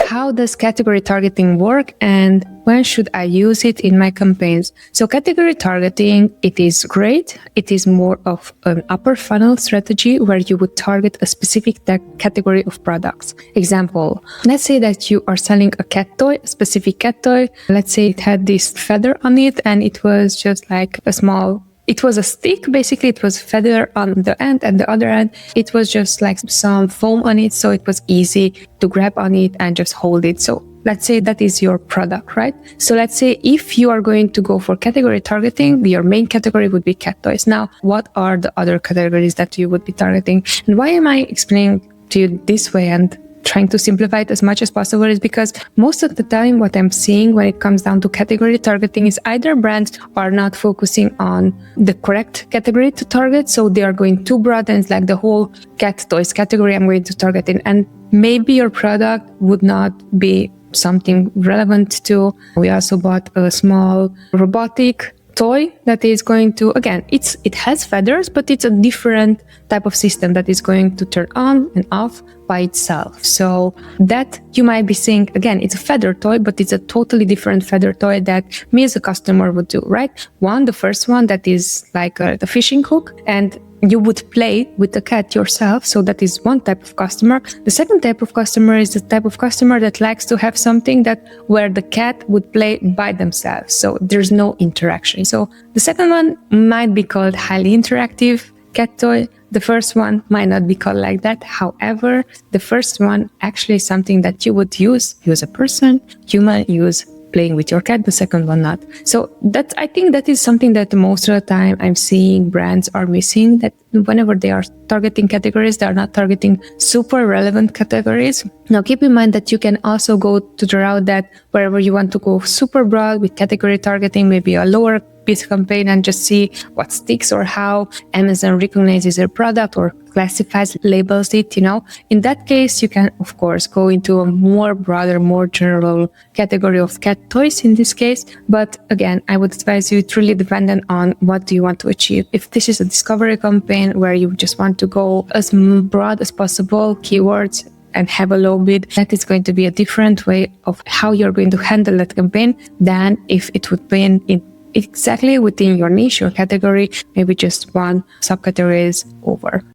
how does category targeting work and when should I use it in my campaigns? So category targeting, it is great. It is more of an upper funnel strategy where you would target a specific category of products. Example, let's say that you are selling a cat toy, a specific cat toy. Let's say it had this feather on it and it was just like it was a stick, basically. It was feather on the end, and the other end, it was just like some foam on it, so it was easy to grab on it and just hold it. So let's say that is your product, right? So let's say if you are going to go for category targeting, your main category would be cat toys. Now, what are the other categories that you would be targeting? And why am I explaining to you this way and trying to simplify it as much as possible is because most of the time what I'm seeing when it comes down to category targeting is either brands are not focusing on the correct category to target, so they are going too broad and it's like the whole cat toys category I'm going to target in, and maybe your product would not be something relevant to. We also bought a small robotic toy that is going to, again, it has feathers, but it's a different type of system that is going to turn on and off by itself. So that you might be saying, again, it's a feather toy, but it's a totally different feather toy that me as a customer would do, right? The first one that is like the fishing hook, and you would play with the cat yourself. So that is one type of customer. The second type of customer is the type of customer that likes to have something where the cat would play by themselves. So there's no interaction. So the second one might be called highly interactive cat toy. The first one might not be called like that. However, the first one actually is something that you would use a person. You might use playing with your cat, the second one not. So I think that is something that most of the time I'm seeing brands are missing, that whenever they are targeting categories, they are not targeting super relevant categories. Now keep in mind that you can also go to the route that wherever you want to go super broad with category targeting, maybe a lower bid campaign and just see what sticks or how Amazon recognizes your product or classifies, labels it, In that case, you can, of course, go into a more broader, more general category of cat toys in this case. But again, I would advise you, it's really dependent on what do you want to achieve. If this is a discovery campaign where you just want to go as broad as possible, keywords, and have a low bid, that is going to be a different way of how you're going to handle that campaign than if it would be in exactly within your niche or category, maybe just one subcategory is over.